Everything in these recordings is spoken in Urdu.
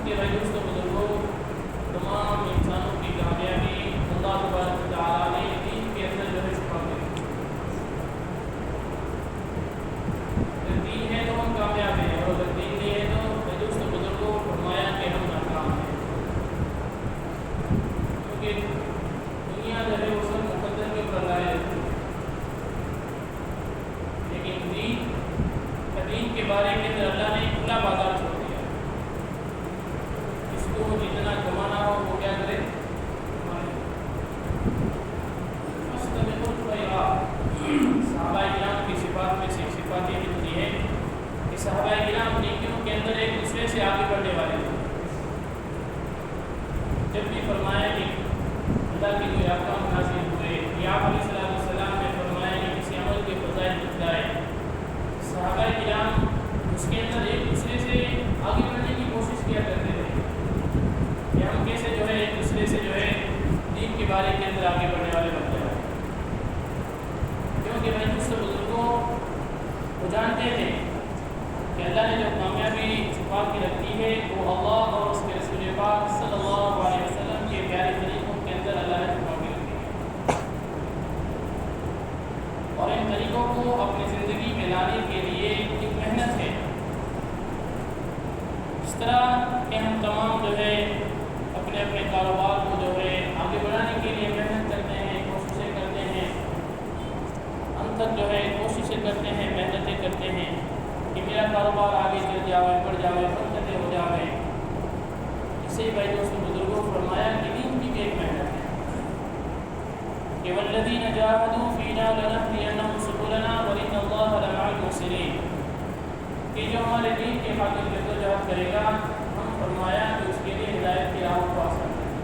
کہ بھائی دوستوں بزرگوں، تمام انسانوں کی کامیابی اللہ تبارک و تعالیٰ نے دین کے اندر جو ہے چھپا کے رکھی ہے۔ اگر دین ہے تو ہم کامیاب ہیں، اور اگر دین نہیں ہے تو بھائی دوستوں بزرگوں فرمایا کہ ہم ناکام ہیں، کیونکہ دنیا جو ہے وہ سب مقدر کے اوپر لائے رہتی ہے، لیکن دین کے بارے کے اندر اللہ نے کھلا بازار چھوڑ دیا۔ اس کو جتنا کمانا ہو وہ کیا کرے، صحابہ کرام کی صفات میں سے صفات یہ ہوتی ہے کہ صحابہ کرام نیکیوں کے اندر ایک دوسرے سے آگے بڑھنے والے تھے۔ جب بھی فرمایا کہ اللہ کے کوئی احکام نازل ہوئے یا آپ علیہ السلام نے فرمایا کہ کسی عمل کے فضائل بتلائے، صحابہ کرام اس کے اندر ایک دوسرے سے آگے بڑھنے کی کوشش کیا کرتے تھے کہ ہم کیسے جو ہے ایک دوسرے سے جو ہے دین کے بارے کے اندر آگے بڑھنے والے بن جائیں، کیونکہ بھائی دوسرے بزرگوں وہ جانتے تھے کہ اللہ نے جو کامیابی چھپا کے رکھی ہے وہ اللہ اور اس کے رسول پاک صلی اللہ علیہ وسلم کے پیارے طریقوں کے اندر اللہ نے چھپا کے رکھی ہے، اور ان طریقوں کو اپنی زندگی میں لانے کے لیے ایک محنت ہے۔ اس طرح کہ ہم تمام جو ہے اپنے اپنے کاروبار کو جو ہے آگے بڑھانے کے لیے محنت کرتے ہیں، کوششیں کرتے ہیں، ہم تک جو ہے کوششیں کرتے ہیں، محنتیں کرتے ہیں کہ میرا کاروبار آگے چل جاوے، بڑھ جاوے، برکتیں ہو جاوے۔ اسے بھائی دوستوں بزرگوں فرمایا کہ دین کی بھی ایک محنت ہے کہ والذین جاہدوا فینا لنہدینہم سبلنا وان اللہ لمع المحسنین، کہ جو ہمارے دین کے خاطر جدوجہد کرے گا، ہم فرمایا کہ اس کے لیے ہدایت کی راہ کو آسان کریں گے۔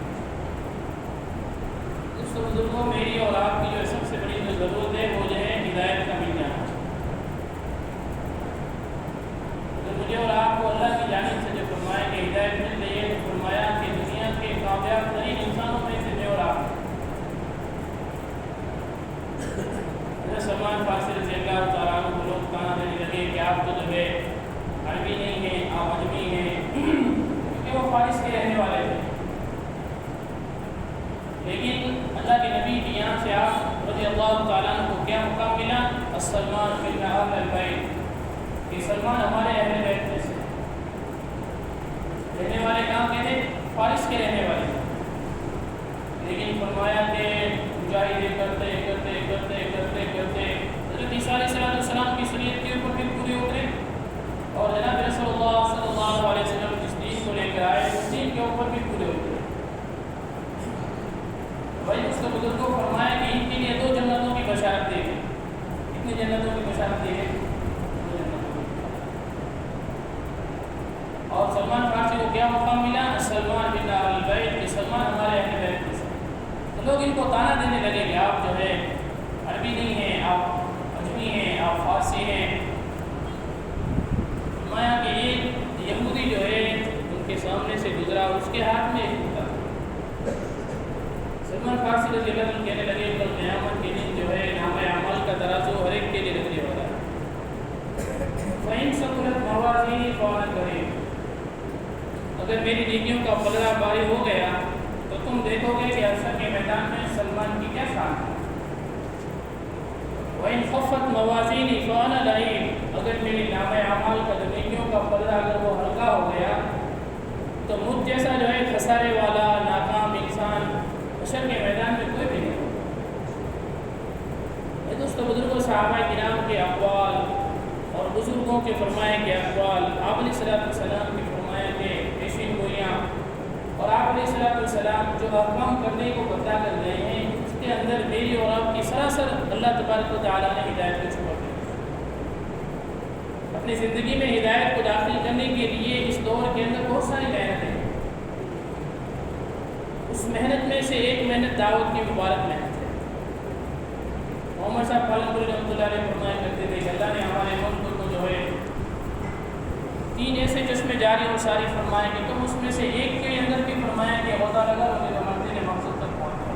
دوستوں بزرگوں، میری اور آپ کی جو سب سے بڑی جو ضرورت ہے وہ جو ہے ہدایت کا مل جانا۔ اگر مجھے اور آپ کو اللہ کی جانب سے جو فرمایا کہ ہدایت مل رہی ہے تو فرمایا کہ دنیا کے کامیاب ترین انسانوں میں سے میں اور آپ سلمان فارسی رضی اللہ تعالیٰ عنہ کو لوگ کہاں دینے لگے کہ آپ تو جو ہے عربی نہیں ہیں، آپ عجمی ہیں، کیونکہ وہ فارس کے رہنے والے تھے۔ لیکن اللہ کے نبی کی یہاں سے آپ رضی اللہ تعالیٰ عنہ کو کیا مقام ملا؟ السلمان من اہل البیت، کہ سلمان ہمارے اہل بیت میں سے رہنے والے کہاں کے تھے؟ فارس کے رہنے والے، لیکن فرمایا کہ مجاہدے کرتے کرتے کرتے کرتے کرتے حضرت عیسیٰ علیہ السلام کی شریعت کے اوپر پھر پورے اترے، اور جناب رسول اللہ صلی اللہ علیہ وسلم جس دین کو لے کر آئے اس دین کے اوپر بھی پورے اترے۔ بھائی اس کے بزرگوں کو فرمایا کہ ان کے لیے 2 جنتوں کی بشارت دی گئی۔ کتنی جنتوں کی بشارت دی گئی؟ 2 جنتوں کی۔ اور سلمان فارسی کو کیا مقام ملا؟ سلمان بن اہل البیت، کہ سلمان ہمارے اہل بیت میں سے۔ تو لوگ ان کو تانا دینے لگے کہ آپ جو ہے عربی نہیں ہیں، آپ عجمی ہیں، آپ فارسی ہیں۔ فرمایا کہ یہ یہودی جو ہے ان کے سامنے سے گزرا، اس کے ہاتھ میں ایک ہوتا۔ سلمان فارسی رضی اللہ عنہ کہنے لگے کل قیامت کے دن جو ہے نام اعمال کا ترازو ہر ایک کے لیے رکھنے والا ہے۔ فَإِن ثَقُلَتْ مَوَازِينُهُ فَأَنَا كَرِيمٌ، اگر میری نیکیوں کا پلڑا بھاری ہو گیا تو تم دیکھو گے کہ حشر کے میدان میں سلمان کی کیا شان ہے۔ وَإِن خَفَّتْ مَوَازِينُهُ فَأَنَا لَئِيمٌ، اگر میری نام اعمال کا نیکیوں کا پلڑا اگر وہ ہلکا ہو گیا تو مجھ جیسا جو ہے خسارے والا ناکام انسان حشر کے میدان میں کوئی بھی نہیں ہوگا۔ دوستوں بزرگوں، صحابہ کرام کے اقوال اور بزرگوں کے فرمائے کے اقوال، آپ علیہ السلام کے فرمائے کے پیشین گوئیاں، اور آپ علیہ السلام جو احکام کرنے کو بتا کر گئے ہیں، اس کے اندر میری اور آپ کی سراسر اللہ تبارک و تعالیٰ نے ہدایت کو چھپا دیا۔ اپنی زندگی میں ہدایت کو داخل کرنے کے لیے اس دور کے اندر بہت ساری محنت ہے۔ اس محنت میں سے ایک محنت دعوت کی مبارک محنت ہے۔ محمد صاحب پالنپوری رحمۃ اللہ علیہ فرمایا کرتے تھے کہ اللہ نے ہمارے ملک کو جو ہے 3 ایسے چشمے جاری اور ساری فرمائے کہ تم اس میں سے ایک کے اندر بھی فرمایا کہ عہدہ لگا اور جو مرضی نے مقصد تک پہنچا۔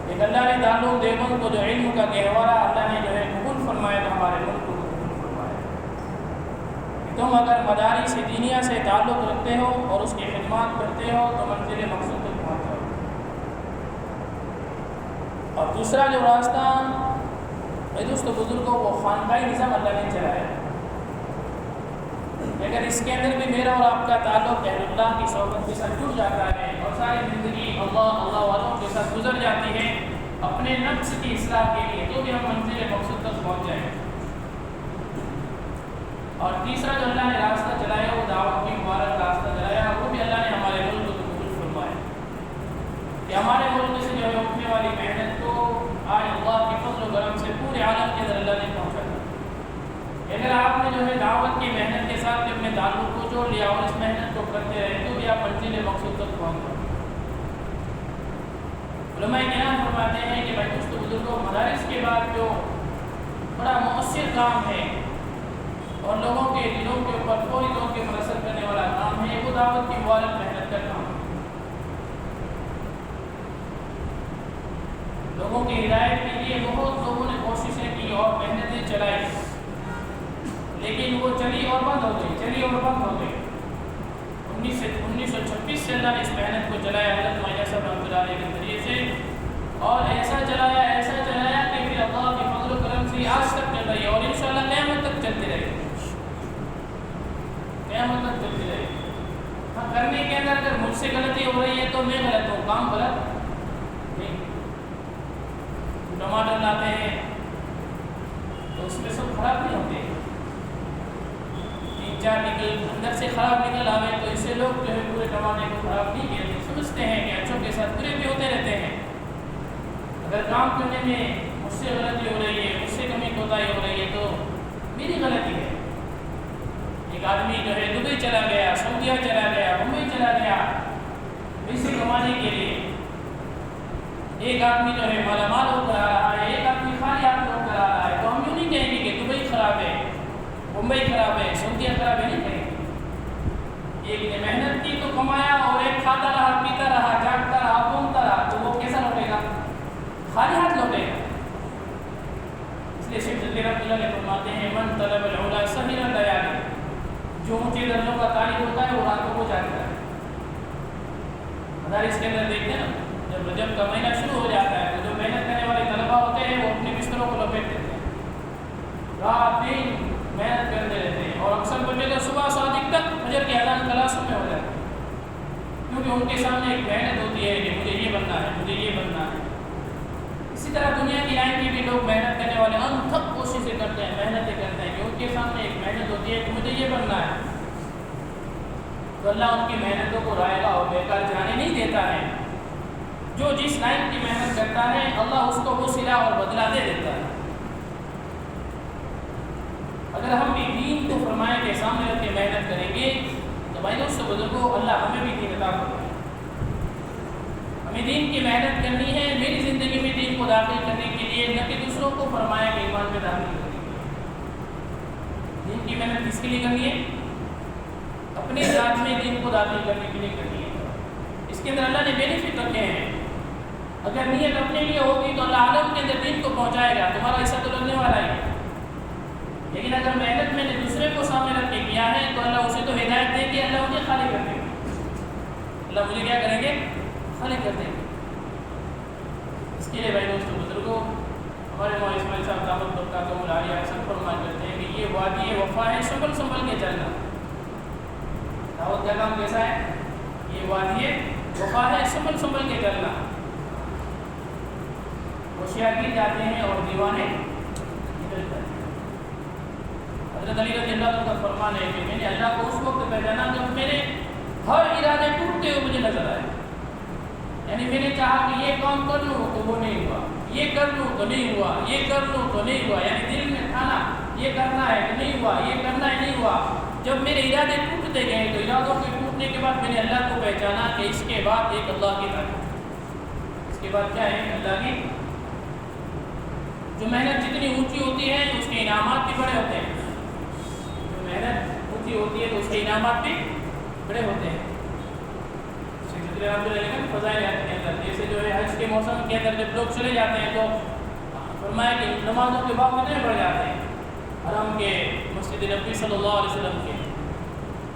ایک اللہ نے دارالعلوم دیوبند کو جو علم کا گہوارہ اللہ نے جو ہے قبول فرمایا تو ہمارے ملک کو قبول فرمایا۔ تم اگر مدارس دینیہ سے تعلق رکھتے ہو اور اس کی خدمات کرتے ہو تو منزل مقصود تک پہنچ جاؤ۔ اور دوسرا جو راستہ میرے دوستوں بزرگوں وہ خانقاہی نظام اللہ نے چلایا، اگر اس کے اندر بھی میرا اور آپ کا تعلق اہل اللہ کی صحبت کے ساتھ جڑ جاتا ہے اور ساری زندگی اللہ والوں کے ساتھ گزر جاتی ہے اپنے نفس کی اصلاح کے لیے، تو بھی ہم منزل مقصود تک پہنچ جائیں گے۔ اور تیسرا جو اللہ نے راستہ چلایا وہ دعوت کی مبارک راستہ چلایا، وہ بھی اللہ نے ہمارے ملک کو قبول فرمایا کہ ہمارے ملک سے جو ہے اٹھنے والی محنت کو آج اللہ کے فضل و کرم سے پورے عالم کے اندر اللہ نے پہنچا دیا۔ اگر آپ نے جو ہے دعوت کی محنت کے ساتھ اپنے تعلق کو جوڑ لیا اور اس محنت کو کرتے رہے تو بھی آپ منزل مقصود تک پہنچ جائیں۔ علماء کرام فرماتے ہیں کہ بھائی دوستو بزرگوں، مدارس کے بعد جو بڑا مؤثر کام ہے اور لوگوں کے دلوں کے اوپر فوری طور کے منحصر کرنے والا کام ہے وہ دعوت کی مبارک محنت کا کام ہے۔ لوگوں کی ہدایت کے لیے بہت لوگوں نے کوششیں کی اور محنتیں چلائی، لیکن وہ چلی اور بند ہو گئی۔ 1926 سے اللہ نے اس محنت کو چلایا حضرت مولانا صاحب رحمۃ اللہ علیہ کے ذریعے سے، اور ایسا چلایا کہ پھر اللہ کے فضل و کرم سے آج تک چل رہی ہے اور انشاءاللہ قیامت تک چلتی رہے گی، قیامت تک چلتی رہے گی۔ ہاں، کرنے کے اندر اگر مجھ سے غلطی ہو رہی ہے تو میں غلط ہوں، کام غلط نہیں۔ ٹماٹر لاتے ہیں تو اس میں سب خراب نہیں ہوتے، 3-4 نکل اندر سے خراب نکل آئے تو اس سے لوگ جو ہے پورے ٹماٹر کو خراب نہیں کہتے، سمجھتے ہیں کہ اچھوں کے ساتھ برے بھی ہوتے رہتے ہیں۔ اگر کام کرنے میں مجھ سے غلطی ہو رہی ہے، مجھ سے کمی کوتاہی ہو رہی ہے تو میری غلطی ہے۔ ایک آدمی جو ہے دبئی چلا گیا، سعودیہ چلا گیا، ممبئی چلا گیا پیسے کمانے کے لیے، ایک آدمی جو ہے مالا مال ہو کر آ رہا ہے، ایک آدمی خالی ہاتھ ہو کر آ رہا ہے، تو ہم یوں نہیں کہیں گے کہ دبئی خراب ہے، ممبئی خراب ہے، سعودیہ خراب ہے، نہیں کہیں گے۔ ایک نے محنت کی تو کمایا اور ایک کھاتا رہا، پیتا رہا، جاگتا رہا، گھومتا رہا، تو وہ کیسا لوٹے گا؟ خالی ہاتھ لوٹے گا۔ اس لیے شیخ جلیل رحمۃ اللہ علیہ فرماتے ہیں من طلب العلا سہر اللیالی، جو اونچے درجوں کا طالب ہوتا ہے وہ راتوں کو جاگتا ہے۔ مدارس کے اندر دیکھتے ہیں نا، جب رجب کا مہینہ شروع ہو جاتا ہے تو جو محنت کرنے والے طلباء ہوتے ہیں وہ اپنے بستروں کو لپیٹ دیتے ہیں، رات دن محنت کرتے رہتے ہیں، اور اکثر بچے تو صبح صادق تک فجر کی اذان کلاسوں میں ہو جاتے ہیں، کیونکہ ان کے سامنے ایک محنت ہوتی ہے کہ مجھے یہ بننا ہے، مجھے یہ بننا ہے۔ اسی طرح دنیا کی لائن میں بھی لوگ محنت کرنے والے انتھک کوششیں کرتے ہیں، محنتیں کرتے ہیں کہ ان کے سامنے ایک محنت ہوتی ہے کہ مجھے یہ بننا ہے، تو اللہ ان کی محنتوں کو رائے گا اور بیکار جانے نہیں دیتا ہے۔ جو جس لائن کی محنت کرتا ہے اللہ اس کو وہ صلہ اور بدلہ دے دیتا ہے۔ اگر ہم بھی دین کو فرمایا کے سامنے رکھ کے محنت کریں گے تو بھائی دوستو بزرگوں اللہ ہمیں بھی دین عطا کرے۔ ہمیں دین کی محنت کرنی ہے، میری زندگی میں دین کو داخل کرنے کے لیے، نہ کہ دوسروں کو فرمایا کہ ایمان میں داخل کرنے کے لیے۔ دین کی محنت کس کے لیے کرنی ہے؟ اپنے ذات میں دین کو داخل کرنے کے لیے کرنی ہے۔ اس کے اندر اللہ نے بینیفٹ رکھے ہیں، اگر نیت اپنے لیے ہوگی تو اللہ عالم کے اندر دین کو پہنچائے گا، تمہارا حصہ تو لگنے والا ہے۔ لیکن اگر محنت میں نے دوسرے کو سامنے رکھ کے کیا ہے تو اللہ اسے تو ہدایت دے کے اللہ مجھے خالی کر دے گا، اللہ مجھے کیا کریں گے؟ خالی کر دیں گے۔ اس کے لیے بھائی دوستو بزرگوں، ہمارے مولانا اسماعیل صاحب دامت برکاتہم العالیہ اکثر فرمایا کرتے ہیں کہ یہ وادی وفا ہے، سنبھل کے چلنا۔ دعوت کا کام کیسا ہے؟ یہ وادی وفا ہے، سنبھل کے چلنا۔ ہوشیار گر جاتے ہیں اور دیوانے نکل جاتے ہیں۔ حضرت علی رضی اللہ عنہ کا فرمان ہے کہ میں نے اللہ کو اس وقت پہچانا جب میرے ہر ارادے ٹوٹتے ہوئے مجھے نظر آئے، یعنی میں نے چاہا کہ یہ کام کر لوں تو وہ نہیں ہوا، یہ کر لوں تو نہیں ہوا، یہ کر لوں تو نہیں ہوا، یعنی دل میں تھانا یہ کرنا ہے تو نہیں ہوا، یہ کرنا ہے نہیں ہوا۔ جب میرے ارادے ٹوٹتے گئے تو ارادوں کے ٹوٹنے کے بعد میں نے اللہ کو پہچانا کہ اس کے بعد ایک اللہ کی طاقت، اس کے بعد کیا ہے؟ اللہ کی جو محنت جتنی اونچی ہوتی ہے اس کے انعامات بھی بڑے ہوتے ہیں، جو محنت اونچی ہوتی ہے تو اس کے انعامات بھی بڑے ہوتے ہیں۔ فضائل کے اندر جیسے جو ہے حج کے موسم کے اندر جب لوگ چلے جاتے ہیں تو فرمایا کہ نمازوں کے باپ کتنے بڑھ جاتے ہیں، حرم کے، مسجد نبی صلی اللہ علیہ وسلم کے،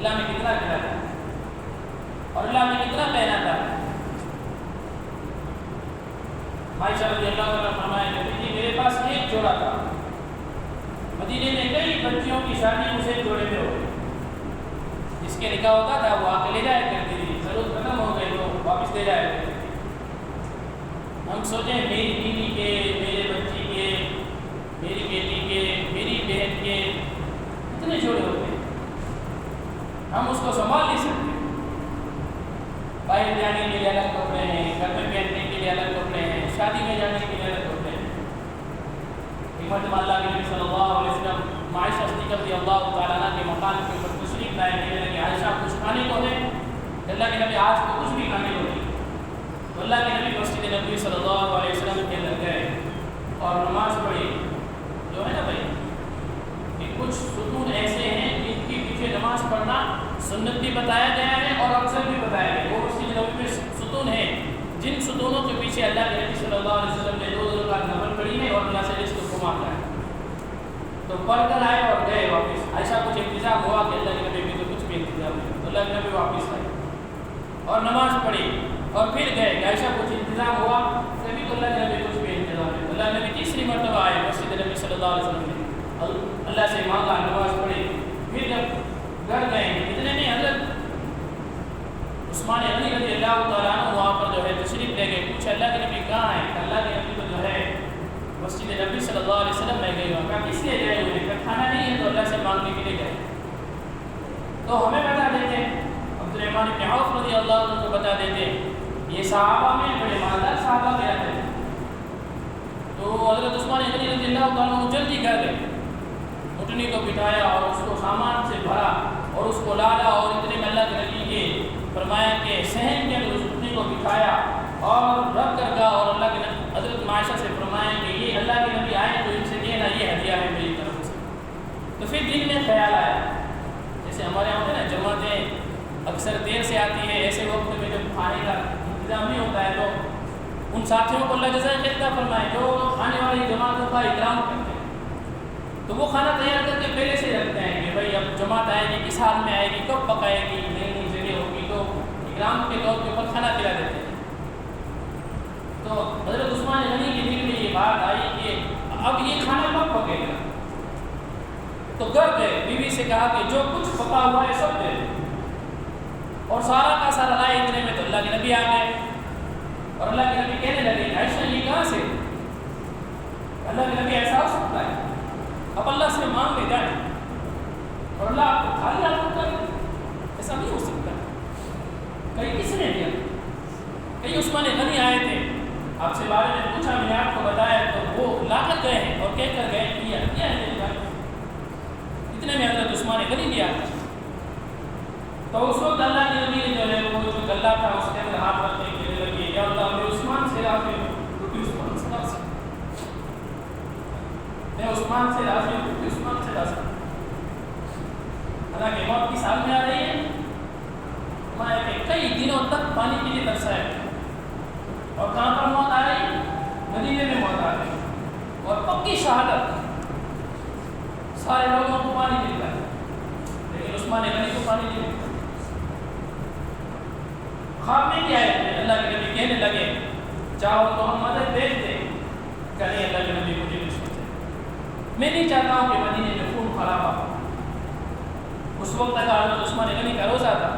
اللہ میں کتنا کھلاتا ہے اور اللہ میں کتنا پہناتا ہے. عائشہ رضی اللہ عنہا فرمایا کہ میرے پاس ایک جوڑا تھا، مدینے میں کئی بچیوں کی شادی اسے جوڑے میں ہو گئی. جس کے نکاح ہوتا تھا وہ آ کے لے جایا کرتی تھی، ضرورت ختم ہو گئی تو واپس لے جایا کرتی تھی. ہم سوچیں میری بیوی کے، میرے بچی کے، میری بیٹی کے، میری بہن کے اتنے جوڑے ہوتے ہیں، ہم اس کو سنبھال نہیں سکتے. باہر جانے کے لیے الگ کپڑے ہیں، گھر میں پہننے کے لیے الگ کپڑے ہیں، شادی میں جانے کے لیے الگ کپڑے ہیں. حکمت اللہ کے نبی صلی اللہ علیہ وسلم عائشہ صدیقہ رضی اللہ تعالیٰ عنہ کے مقام کے اوپر تشریف لائے، کہنے لگے عائشہ کچھ کھانے کو ہے؟ اللہ کے نبی آج کو کچھ بھی کھانے کو نہیں. تو اللہ کے نبی مسجد نبوی صلی اللہ علیہ وسلم کے اندر گئے اور نماز پڑھی. جو ہے نا بھائی کہ کچھ ستون ایسے ہیں جن کے پیچھے نماز پڑھنا سنت بھی بتایا گیا ہے اور افضل بھی بتایا گیا ہے. وہ مسجد نبوی میں ستون ہیں جن ستونوں کے پیچھے اللہ کے نبی صلی اللہ علیہ وسلم نے 2 رکعت نفل پڑھی ہے اور اللہ سے رزق کو مانگا ہے. تو پڑھ کر آئے اور گئے واپس. عائشہ کچھ انتظام ہوا کہ اللہ کے نبی بھی تو کچھ بھی انتظام نہیں. تو اللہ کے نبی واپس آئے اور نماز پڑھی اور پھر گئے. عائشہ کچھ انتظام ہوا کبھی تو اللہ کے نبی کچھ بھی انتظام نہیں. اللہ کے نبی تیسری مرتبہ آئے مسجد نبی صلی اللہ علیہ وسلم نے اللہ سے مانگا، نماز پڑھی. پھر جب گھر گئے اتنے میں حضرت عثمان غنی رضی اللہ تعالیٰ عنہ وہاں پر جو ہے تشریف لے گئے. پوچھا اللہ کے نبی کہاں ہیں؟ اللہ کے نبی تو جو ہے مسجد نبی صلی اللہ علیہ وسلم میں گئے. کہا کس لیے گئے ہوئے؟ کہ کھانا نہیں ہے تو اللہ سے مانگنے کے لیے گئے. تو ہمیں بتا دیتے ہیں، عبدالرحمن بن عوف رضی اللہ عنہ کو بتا دیتے ہیں، یہ صحابہ میں بڑے مالدار صحابہ گئے تھے. تو حضرت عثمان غنی رضی اللہ تعالیٰ عنہ جلدی گھر گئے، اٹھنی کو بٹھایا اور اس کو سامان سے بھرا اور اس کو لالا. اور اتنے میں اللہ کے نبی کے فرمایا کہ صحن کے اندر اس اٹھنی کو بٹھایا اور رکھ کر گا. اور اللہ کے نبی حضرت عائشہ سے فرمایا کہ یہ اللہ کے نبی آئے تو ان سے کہنا یہ ہدیہ ہے میری طرف سے. تو پھر دل میں خیال آیا، جیسے ہمارے یہاں ہوتے ہیں نا جماعتیں اکثر دیر سے آتی ہے، ایسے وقت میں جب کھانے کا انتظام نہیں ہوتا ہے تو ان ساتھیوں کو اللہ جزائے خیر عطا فرمائے جو کھانے والی جماعتوں کا اکرام کرتے ہیں. تو وہ کھانا تیار کر کے پہلے سے رکھتے ہیں کہ بھائی اب جماعت آئے گی، کس حال میں آئے گی، کب پکائے گی، نئی نئی جگہ ہوگی، تو اکرام کے طور کے اوپر کھانا کھلا دیتے ہیں. تو حضرت عثمان غنی کے دل میں یہ بات آئی کہ اب یہ کھانا کب پکے گا. تو گھر گئے، بیوی سے کہا کہ جو کچھ پکا ہوا ہے سب دے دو. اور سارا کا سارا لائے. اتنے میں تو اللہ کے نبی آ گئے اور اللہ کے نبی کہنے لگے عائشہ یہ کہاں سے؟ اللہ کے نبی ایسا ہو سکتا ہے؟ اب اللہ سے مانگ لے جائے اور اللہ آپ کو خالی آپ کو کر دے؟ ایسا نہیں ہو سکتا. کہیں کس نے دیا؟ کئی عثمان غنی آئے تھے، آپ سے بارے میں پوچھا، میں نے آپ کو بتایا تو وہ لا کر گئے ہیں اور کہہ کر گئے کیا ہے میرے بھائی. اتنے میں حضرت عثمان غنی بھی آیا. تو اس وقت اللہ کے نبی نے جو ہے وہ جو گلہ تھا اس کے اندر ہاتھ رکھ کے کہنے لگے یا اللہ میں عثمان سے راضی ہوں کیونکہ عثمان سے راضی ہوں، میں عثمان سے راضی ہوں کیونکہ عثمان سے راضی ہوں. حالانکہ موت کی سال میں آ رہی ہے، ہمارے کہ کئی دنوں تک پانی کے لیے ترسا ہے. اور کہاں پر موت آ رہی ہے؟ مدینے میں موت آ رہی ہے. اور پکی شہادت، سارے لوگوں کو پانی ملتا ہے لیکن عثمان غنی کو پانی نہیں ملتا. خواب میں کیا ہے؟ اللہ کے نبی کہنے لگے چاہو تو ہم مدد بھیج دیں. کہ نہیں اللہ کے نبی مجھے نہیں سوچے، میں نہیں چاہتا ہوں کہ مدینے میں خون خرابہ ہو. اس وقت تک حضرت عثمان غنی کا روزہ تھا.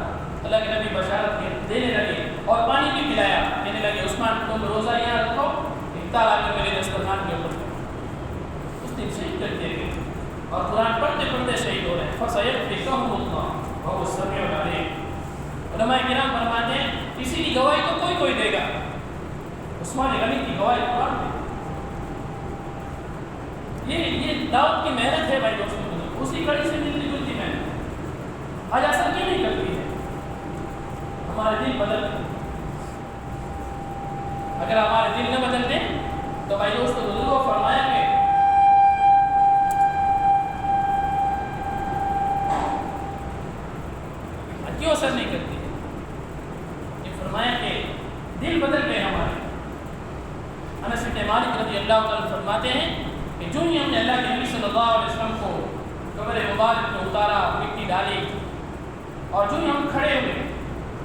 اللہ کے نبی بشارت دینے لگے اور پانی بھی پلایا. کہنے لگے عثمان تم روزہ یہاں رکھو، افطار آ کے میرے دسترخوان کے اوپر. اس دن شہید کر دیے گئے اور قرآن پڑھتے پڑھتے شہید ہو رہے ہیں. فَسَيَكْفِيكَهُمُ اللَّهُ وَهُوَ السَّمِيعُ الْعَلِيمُ. علماء کرام فرماتے ہیں کسی کی گواہی تو کوئی دے گا، عثمان غنی کی گواہی قرآن دے. یہ دعوت کی محنت ہے بھائی دوستوں، اسی کڑی سے ملتی جلتی محنت. آج اثر کیوں نہیں کرتی ہے؟ ہمارے دل بدلتے. اگر ہمارے دل نہ بدلتے تو بھائی دوستوں بزرگوں فرمایا کہ کیوں اثر نہیں کرتی ہے. یہ فرمایا کہ دل بدل گئے ہمارے. انس بن مالک رضی اللہ تعالیٰ فرماتے ہیں کہ جو ہی ہم نے اللہ کے نبی صلی اللہ علیہ وسلم کو قبر مبارک میں اتارا، مٹی ڈالی اور جو ہی ہم کھڑے ہوئے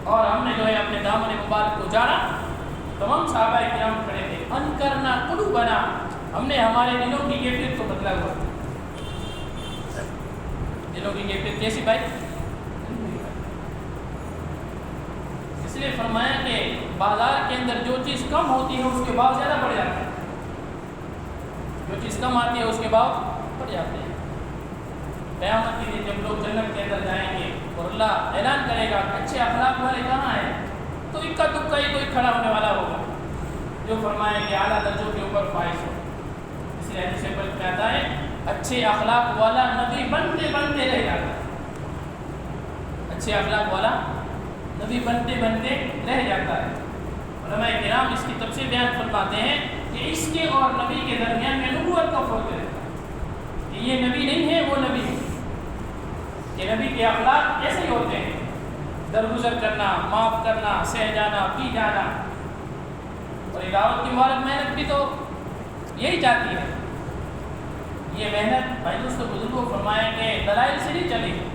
اور ہم نے جو ہے اپنے دامن مبارک کو جانا، تمام صحابہ کرام کھڑے تھے، انکرنا قلوبنا، ہم نے ہمارے دلوں کی کیفیت کو بدلا ہوا، دلوں کی کیفیت کیسی بھائی؟ اس لیے فرمایا کہ بازار کے اندر جو چیز کم ہوتی ہے اس کے بھاؤ زیادہ بڑھ جاتے ہیں، جو چیز کم آتی ہے اس کے بھاؤ بڑھ جاتے ہیں۔ قیامت کے دن جب لوگ جنت کے اندر جائیں گے اور اللہ اعلان کرے گا کہ اچھے اخلاق والے کہاں ہیں، تو اکا دکا ہی کوئی کھڑا ہونے والا ہوگا جو فرمائے کہ اعلیٰ درجوں کے اوپر فائز ہو۔ اس لیے حدیث پاک میں آتا ہے اچھے اخلاق والا نبی بنتے بنتے رہ جاتا ہے، اچھے اخلاق والا نبی بنتے بنتے رہ جاتا ہے۔ علماء کرام اس کی تفسیر بیان فرماتے ہیں کہ اس کے اور نبی کے درمیان میں نبوت کا فرق ہے، کہ یہ نبی نہیں ہے وہ نبی ہے، کہ نبی کے اخلاق ایسے ہی ہوتے ہیں، درگزر کرنا، معاف کرنا، سہ جانا، پی جانا، اور دعوت کی مبارک محنت بھی تو یہی چاہتی ہے۔ یہ محنت بھائی دوستوں بزرگوں فرمایا کہ دلائل سے نہیں چلی ہے،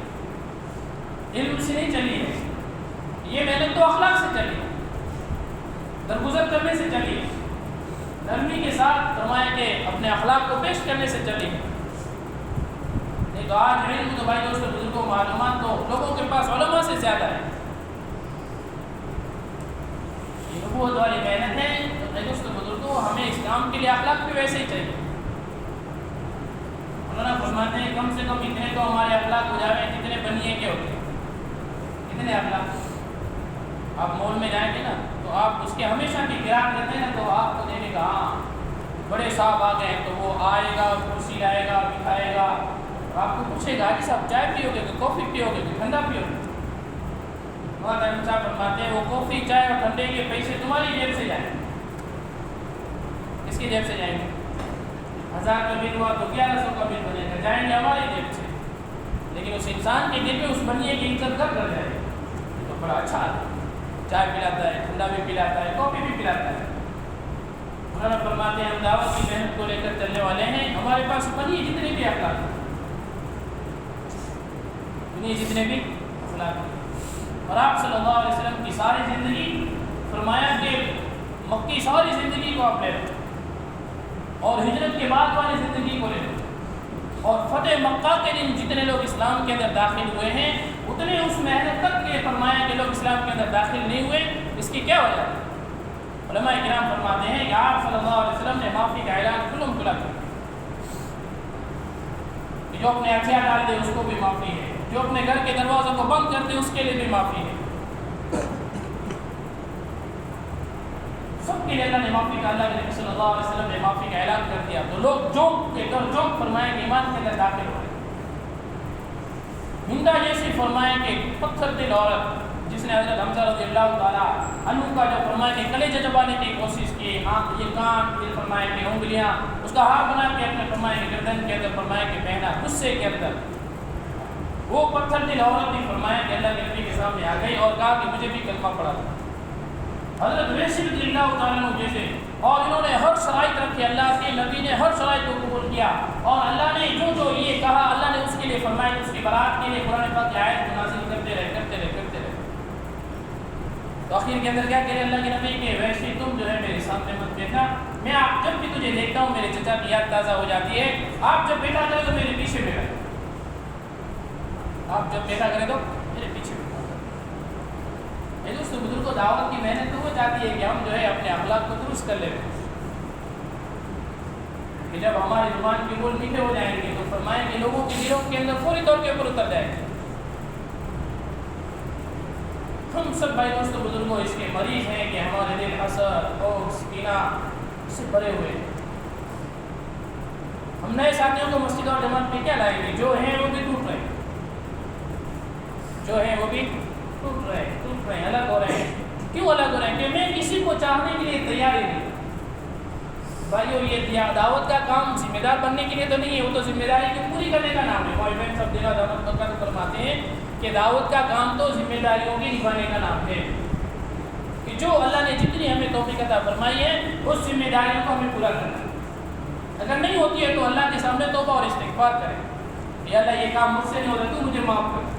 علم سے نہیں چلی ہے، یہ محنت تو اخلاق سے چلی ہے، درگزر کرنے سے چلی ہے، نرمی کے ساتھ فرمایا کہ اپنے اخلاق کو پیش کرنے سے چلی ہے۔ نہیں تو آج علم تو بھائی دوستوں بزرگوں معلومات تو لوگوں کے پاس علماء سے زیادہ ہے، یہ نبوت والی محنت ہے۔ تو بھائی دوستوں بزرگوں ہمیں اسلام کے لیے اخلاق بھی ویسے ہی چاہیے۔ مولانا فرماتے ہیں کم سے کم اتنے تو ہمارے اخلاق ہو جائیں جتنے بنیے کے ہوتے ہیں، کتنے اخلاق؟ آپ مال میں جائیں گے نا تو آپ اس کے ہمیشہ کی گراہک رہتے ہیں نا، تو آپ کو دیکھے گا ہاں بڑے صاحب آ گئے تو وہ آئے گا، کرسی لائے گا، بٹھائے گا، آپ کو پوچھے گا کہ صاحب چائے پیو گے کہ کافی پیو گے کہ ٹھنڈا پیو گے؟ مولانا صاحب فرماتے ہیں وہ کافی، چائے اور ٹھنڈے کے پیسے تمہاری جیب سے جائیں گے۔ کس کی جیب سے جائیں گے؟ 1000 کا بل ہوا تو 1100 کا بل بنے گا، جائیں گے ہماری جیب سے، لیکن اس انسان کے جیب میں اس بنیے کی عزت کر جائے گا، تو بڑا اچھا ہے، چائے پلاتا ہے، ٹھنڈا بھی پلاتا ہے، کافی بھی پلاتا ہے۔ مولانا فرماتے ہیں ہم دعوت کی محنت کو لے کر چلنے والے ہیں، ہمارے پاس بنیے جتنے بھی اخلاق ہیں، بنیے جتنے بھی اخلاق ہیں، اور آپ صلی اللہ علیہ وسلم کی ساری زندگی فرمایا کہ مکی ساری زندگی کو آپ لے لو اور ہجرت کے بعد والی زندگی کو لے لو، اور فتح مکہ کے دن جتنے لوگ اسلام کے اندر داخل ہوئے ہیں اتنے اس محنت تک کے فرمایا کہ لوگ اسلام کے اندر داخل نہیں ہوئے، اس کی کیا وجہ ہے؟ علماء کرام فرماتے ہیں کہ آپ صلی اللہ علیہ وسلم نے معافی کا اعلان کھلم کھلا کیا، کہ جو اپنے ہتھیار ڈال دے اس کو بھی معافی ہے، جو اپنے گھر کے دروازوں کو بند کر دے اس کے لیے بھی معافی ہے، سب کے لیے اللہ نے معافی کا، اللہ کے نبی صلی اللہ علیہ وسلم نے معافی کا اعلان کر دیا، تو لوگ جوک کے در جوک فرمائے کہ ایمان کے اندر داخل ہو گئے۔ ہندا جیسی فرمائے کہ پتھر دل عورت جس نے حضرت حمزہ رضی اللہ تعالیٰ عنہ کا جو فرمائے کہ کلیجہ چبانے کی کوشش کی، آنکھ یہ کان پھر فرمائے کہ انگلیاں اس کا ہار بنا کے اپنے فرمائے کہ گردن کے اندر فرمائے کہ پہنا غصے کے اندر، وہ پتھر دل عورت بھی فرمایا کہ اللہ کے نبی کے سامنے آ گئی اور کہا کہ مجھے بھی کلمہ پڑھا تھا۔ حضرت ویسی رضی اللہ تعالیٰ عنہ جیسے، اور انہوں نے ہر شرائط رکھی، اللہ کے نبی نے ہر شرائط کو قبول کیا، اور اللہ نے جو یہ کہا اللہ نے اس کے لیے فرمایا، اس کی برات کے لیے قرآن پاک کی آیت نازل کرتے رہے۔ تو آخر کے اندر کیا کہہ رہے اللہ کے نبی کہ ویسے تم جو ہے میرے سامنے مت بیٹھنا، میں آپ جب بھی تجھے دیکھتا ہوں میرے چچا کی یاد تازہ ہو جاتی ہے، آپ جب بیٹھا کرے تو میرے پیچھے بیٹھا، آپ جب بیٹھا کرے تو میرے پیچھے بیٹھا۔ دوستوں بزرگوں دعوت کی محنت تو وہ چاہتی ہے کہ ہم جو ہے اپنے اخلاق کو درست کر لیں، کہ جب ہماری زبان کے بول میٹھے ہو جائیں گے تو فرمائیں کہ لوگوں کے دلوں کے اندر فوری طور کے اوپر اتر جائیں گے۔ ہم سب بھائی دوستوں بزرگوں اس کے مریض ہیں کہ ہمارے دل حسد، بغض، کینہ سے بھرے ہوئے ہیں۔ ہم نئے ساتھیوں کو مسجد اور جماعت میں کیا لائیں گے؟ جو ہیں وہ بھی ٹوٹ رہے ہیں، جو ہیں وہ بھی ٹوٹ رہے ہیں، الگ ہو رہے ہیں۔ کیوں الگ ہو رہے ہیں؟ کہ میں کسی کو چاہنے کے لیے تیار ہی نہیں۔ بھائیو یہ دعوت کا کام ذمہ دار بننے کے لیے تو نہیں ہے، وہ تو ذمہ داری کو پوری کرنے کا نام ہے۔ مومن سب دینا دعوت کا فرماتے ہیں کہ دعوت کا کام تو ذمہ داریوں کی نبھانے کا نام ہے، کہ جو اللہ نے جتنی ہمیں توفیق عطا فرمائی ہے اس ذمہ داریوں کو ہمیں پورا کرنا ہے۔ اگر نہیں ہوتی ہے تو اللہ کے سامنے توبہ اور استغفار کریں کہ اللہ یہ کام مجھ سے نہیں ہو رہا، تو مجھے معاف کر۔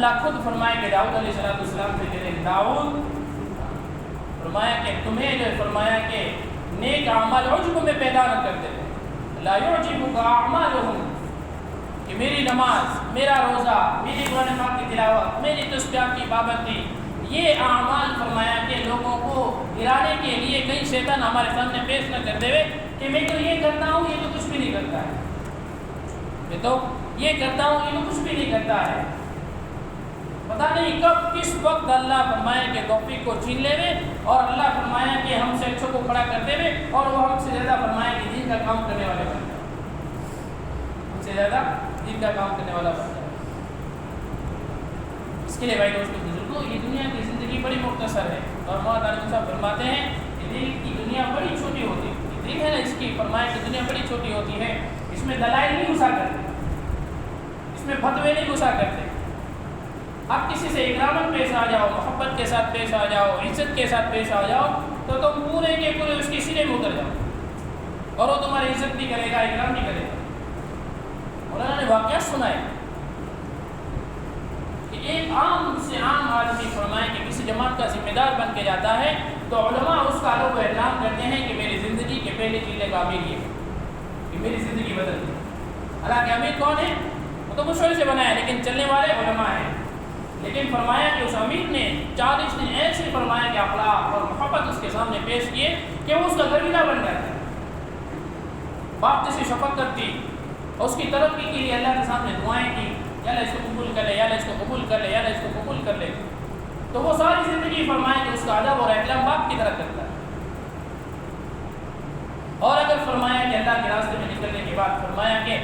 اللہ خود فرمائے کہ داؤد علیہ السلام سے کہتے ہیں داؤد فرمایا کہ تمہیں جو فرمایا کہ نیک اعمال عجب میں پیدا نہ کر دے لا يعجبك اعمالهم کہ میری نماز، میرا روزہ، میری قرآن پاک کی تلاوت، میری تسبیحات کی پابندی، یہ اعمال فرمایا کہ لوگوں کو گرانے کے لیے کہیں شیطان ہمارے سامنے پیش نہ کر دے کہ میں تو یہ کرتا ہوں یہ تو کچھ بھی نہیں کرتا ہے، میں تو یہ کرتا ہوں یہ تو کچھ بھی نہیں کرتا ہے. پتہ نہیں کب کس وقت اللہ فرمایا کہ توفیق کو چھین لے اور اللہ فرمایا کہ ہم سے اچھوں کو کھڑا کر دے اور وہ ہم سے زیادہ فرمایا کہ دین کا کام کرنے والے بن جائے، ہم سے زیادہ دین کا کام کرنے والا بن جائے. اس کے لیے بھائی دوستوں بزرگوں یہ دنیا کی زندگی بڑی مختصر ہے اور مولانا عالم صاحب فرماتے ہیں کہ دل کی دنیا بڑی چھوٹی ہوتی ہے. دل ہے نا اس کی فرمایا کہ دنیا بڑی چھوٹی ہوتی ہے، اس میں دلائل نہیں گھسا کرتے، اس میں فتوے نہیں گھسا کرتے. آپ کسی سے اکراماً پیش آ جاؤ، محبت کے ساتھ پیش آ جاؤ، عزت کے ساتھ پیش آ جاؤ تو تم پورے کے پورے اس کے سینے میں اتر جاؤ اور وہ تمہاری عزت بھی کرے گا، اکرام بھی کرے گا. مولانا نے واقعہ سنا ہے کہ ایک عام سے عام آدمی فرمائے کہ کسی جماعت کا ذمہ دار بن کے جاتا ہے تو علماء اس کا ادب و احترام کرتے ہیں کہ میری زندگی کے پہلے چیلے کا امیر یہ کہ میری زندگی بدل دی. حالانکہ امیر کون ہے؟ وہ تو مشورے سے بنا ہے لیکن چلنے والے علماء ہیں. لیکن فرمایا کہ اس امیر نے 40 دن ایسے فرمایا کہ اخلاق اور محبت اس کے سامنے پیش کیے کہ وہ اس کا گرویدہ بن گیا تھا. باپ جیسی شفقت تھی، اس کی ترقی کے لیے اللہ کے سامنے دعائیں کی، یا اللہ اس کو قبول کر لے، یا اللہ اس کو قبول کر لے، یا اللہ اس کو قبول کر لے. تو وہ ساری زندگی فرمایا کہ اس کا ادب اور احترام باپ کی طرح کرتا ہے. اور اگر فرمایا کہ اللہ کے راستے میں نکلنے کے بعد فرمایا کہ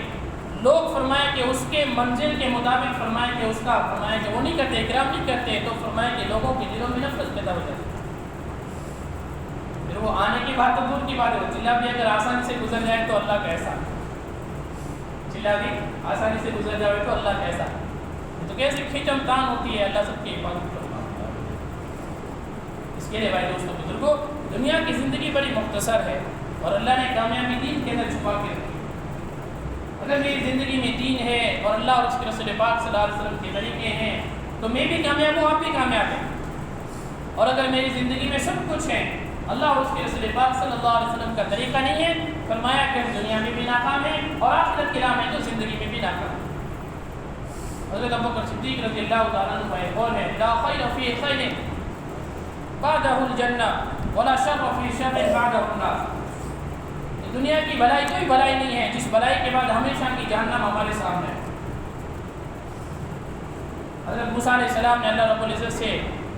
لوگ فرمایا کہ اس کے منزل کے مطابق فرمایا کہ اس کا فرمایا کہ وہ نہیں کرتے، اکرام نہیں کرتے، تو فرمایا کہ لوگوں کے دلوں میں نفرت پیدا ہو جاتی ہے. پھر وہ آنے کی بات تو دور کی بات ہے، وہ چلا بھی اگر آسانی سے گزر جائے تو اللہ کا احسان، چلا بھی آسانی سے گزر جائے تو اللہ کا احسان. تو کیسے کھینچم تان ہوتی ہے، اللہ سب کی حفاظت کرتا ہے. اس کے لیے بھائی دوستوں بزرگوں دنیا کی زندگی بڑی مختصر ہے اور اللہ نے کامیابی دین کے اندر چھپا کے رکھی. اگر میری زندگی میں دین ہے اور اللہ اور اس کے رسول پاک صلی اللہ علیہ وسلم کے طریقے ہیں تو میں بھی کامیاب ہوں، آپ بھی کامیاب ہیں. اور اگر میری زندگی میں سب کچھ ہے، اللہ اور اس کے رسول پاک صلی اللہ علیہ وسلم کا طریقہ نہیں ہے، فرمایا کہ دنیا میں بھی ناکام ہے اور آخرت کے راہ میں تو زندگی میں بھی ناکام ہے. حضرت ابوبکر صدیق رضی اللہ تعالیٰ عنہ کا ایک قول ہے لا خیر فی خیر بعدہ الجنہ ولا شر فی شر بعدہ النار. دنیا کی بھلائی کوئی بھلائی نہیں ہے جس بھلائی کے بعد ہمیشہ کی جہنم ہمارے سامنے ہے. حضرت موسیٰ علیہ السلام نے اللہ رب العزت سے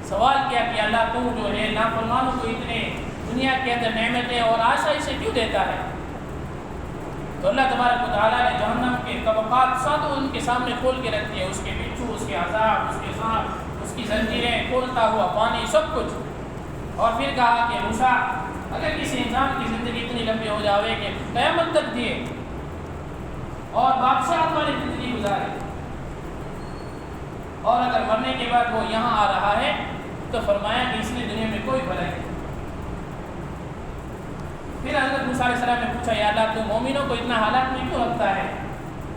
سوال کیا کہ اللہ تو جو ہے نافرمانوں کو اتنے دنیا کے اندر نعمتیں اور آسائش سے کیوں دیتا ہے؟ تو اللہ تبارک و تعالیٰ نے جہنم کے طبقات ساتوں ان کے سامنے کھول کے رکھ دیے، اس کے بچھو، اس کے عذاب، اس کے سانپ، اس کی زنجیریں، کھولتا ہوا پانی، سب کچھ. اور پھر کہا کہ موسیٰ اگر کسی انسان کی زندگی اتنی لمبی ہو جاوے کہ قیامت تک دیے اور بادشاہت والی زندگی گزارے اور اگر مرنے کے بعد وہ یہاں آ رہا ہے تو فرمایا کہ اس نے دنیا میں کوئی بھلائی نہیں. پھر حضرت موسیٰ علیہ السلام نے پوچھا یا اللہ تو مومنوں کو اتنا حالات میں کیوں رکھتا ہے؟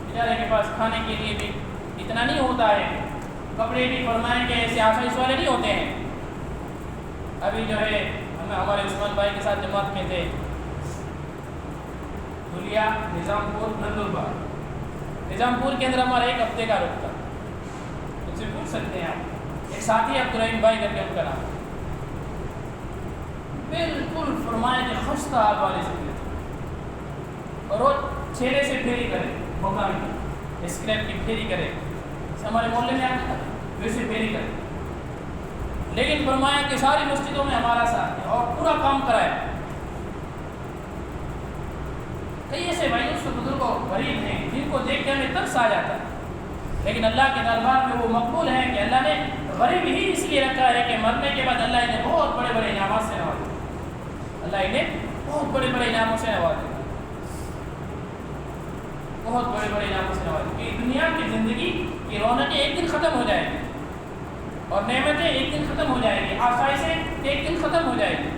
بیچارے کے پاس کھانے کے لیے بھی اتنا نہیں ہوتا ہے، کپڑے بھی فرمائیں کہ ایسے آسائش والے نہیں ہوتے ہیں. ابھی جو ہے ہمارے عثمان بھائی کے ساتھ جماعت میں تھے، دھولیا نظام پور نندربار، نظام پور کے اندر ہمارا ایک ہفتے کا رخ تھا. ان سے پوچھ سکتے ہیں آپ، ایک ساتھی عبدالرحیم بھائی کر کے ان کا نام، بالکل فرمایا کہ خستہ آپ والے سے اور وہ چھیلے سے پھیری کرے، موقع میں اسکریپ کی پھیری کرے، ہمارے محلے میں آتا تھا ویسے پھیری کرے. لیکن فرمایا کہ ساری مسجدوں میں ہمارا ساتھ ہے اور پورا کام کرایا. کئی ایسے بھائی اس بزرگوں غریب ہیں جن کو دیکھ کے ہمیں ترس آ جاتا ہے، لیکن اللہ کے دربار میں وہ مقبول ہیں کہ اللہ نے غریب ہی اس لیے رکھا ہے کہ مرنے کے بعد اللہ انہیں بہت بڑے بڑے انعامات سے نوازے. اللہ انہیں بہت بڑے بڑے انعاموں سے نوازے، بہت بڑے بڑے انعاموں سے نوازے. کہ دنیا کی زندگی کی رونقیں ایک دن ختم ہو جائیں گی اور نعمتیں ایک دن ختم ہو جائیں گی، آسائشیں ایک دن ختم ہو جائیں گی.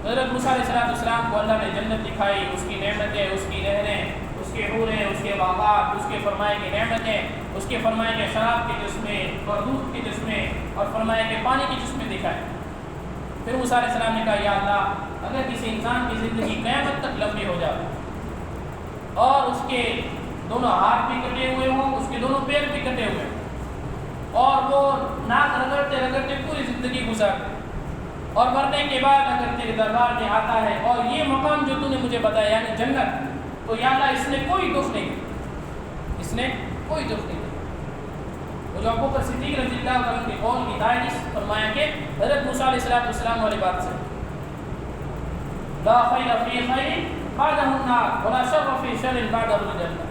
حضرت موسیٰ علیہ السلام کو اللہ نے جنت دکھائی، اس کی نعمتیں، اس کی نہریں، اس کے حوریں، اس کے باغات، اس کے فرمائے کی نعمتیں، اس کے فرمائے کے شراب کے جسمیں اور دودھ کے جسمیں اور فرمائے کے پانی کے جسمیں دکھائے۔ پھر موسیٰ علیہ السلام نے کہا یا اللہ اگر کسی انسان کی زندگی قیامت تک لمبی ہو جائے اور اس کے دونوں ہاتھ بھی کٹے ہوئے ہوں، اس کے دونوں پیر بھی کٹے ہوئے ہوں اور وہ ناک رگڑتے رگڑتے پوری زندگی گزار دے اور مرنے کے بعد اگر تیرے دربار میں آتا ہے اور یہ مقام جو تو نے مجھے بتایا یعنی جنت، تو یا اللہ اس نے کوئی دکھ نہیں دیا، اس نے کوئی دکھ نہیں دیا۔ وہ جو ابو بکر صدیق رضی اللہ عنہ کے قول کی تائید فرمایا کہ حضرت موسیٰ علیہ السلام والی بات سے لا خیر فی خیر بعدہ النار ولا شر فی شر بعدہ الجنہ،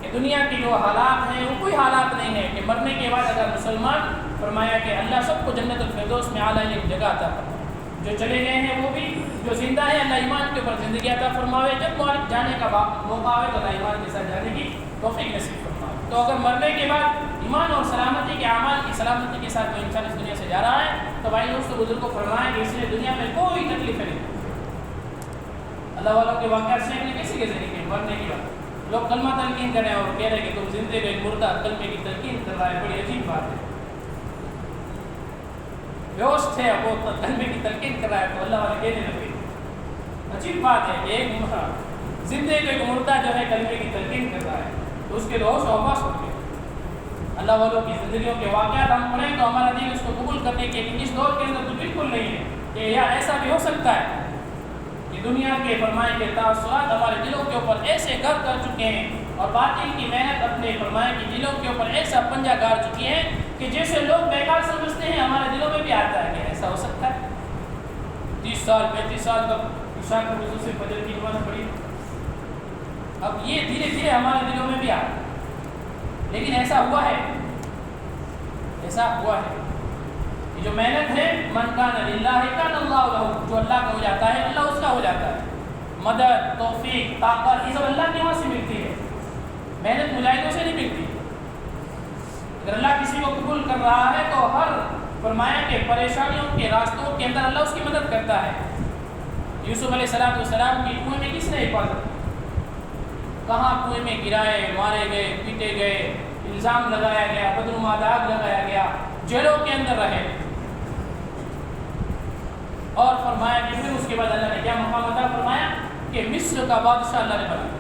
کہ دنیا کے جو حالات ہیں وہ کوئی حالات نہیں ہے کہ مرنے کے بعد اگر مسلمان فرمایا کہ اللہ سب کو جنت الفردوس میں اعلیٰ جگہ عطا فرمائے، جو چلے گئے ہیں وہ بھی، جو زندہ ہیں اللہ ایمان کے اوپر زندگی عطا فرماوے، جب جانے کا موقع آئے تو اللہ ایمان کے ساتھ جانے کی توفیق نصیب فرمائے۔ تو اگر مرنے کے بعد ایمان اور سلامتی کے اعمال کی سلامتی کے ساتھ کوئی انسان اس دنیا سے جا رہا ہے تو بھائی دوستو بزرگ کو فرمائیں کہ اس لیے دنیا میں کوئی تکلیف نہیں۔ اللہ والوں کے واقعات سے نے کیسے کیسے نہیں کہ مرنے کے بعد لوگ کلمہ تلقین کریں اور کہہ رہے کہ تم زندے گئے مردہ کلمے کی تلقین کر رہا ہے، بڑی عجیب بات ہے۔ بیہوش تھے وہ کلمے کی تلقین کر رہا ہے تو اللہ والے کہنے لگے عجیب بات ہے کہ ایک زندے کو ایک مردہ جو ہے کلمے کی تلقین کر رہا ہے تو اس کے ہوش و حواس ہو گئے۔ اللہ والوں کی زندگیوں کے واقعات ہم پڑھیں تو ہمارا دل اس کو قبول کرنے کے لیے اس دور کے اندر تو بالکل نہیں ہے کہ یا ایسا بھی ہو سکتا ہے کہ دنیا کے فرمائے کے تاثرات ہمارے دلوں کے اوپر ایسے گھر کر چکے ہیں اور باطل کی محنت اپنے فرمائے کی دلوں کے اوپر ایسا پنجہ گاڑ چکی ہے کہ جیسے لوگ بیکار سمجھتے ہیں ہمارے دلوں میں بھی آتا ہے کہ ایسا ہو سکتا ہے۔ 30 سال 35 سال تک عشاء کے وضو سے فجر کی نماز پڑھی، اب یہ دھیرے دھیرے ہمارے دلوں میں بھی آ رہا ہے، لیکن ایسا ہوا ہے، ایسا ہوا ہے کہ جو محنت ہے من کان للہ کان اللہ لہ، جو اللہ کا ہو جاتا ہے اللہ اس کا ہو جاتا ہے۔ مدد، توفیق، طاقت یہ سب اللہ کے وہاں سے ملتی ہے، محنت مجاہدوں سے نہیں ملتی۔ اگر اللہ کسی کو قبول کر رہا ہے تو ہر فرمایا کہ پریشانیوں کے راستوں کے اندر اللہ اس کی مدد کرتا ہے۔ یوسف علیہ السلام کی کنویں میں کس نے حفاظت کی؟ کہاں کنویں میں گرائے، مارے گئے، پیٹے گئے، الزام لگایا گیا، بدنما داغ لگایا گیا، جیلوں کے اندر رہے، اور فرمایا کہ پھر اس کے بعد اللہ نے کیا مقام عطا فرمایا کہ مصر کا بادشاہ اللہ نے بنایا۔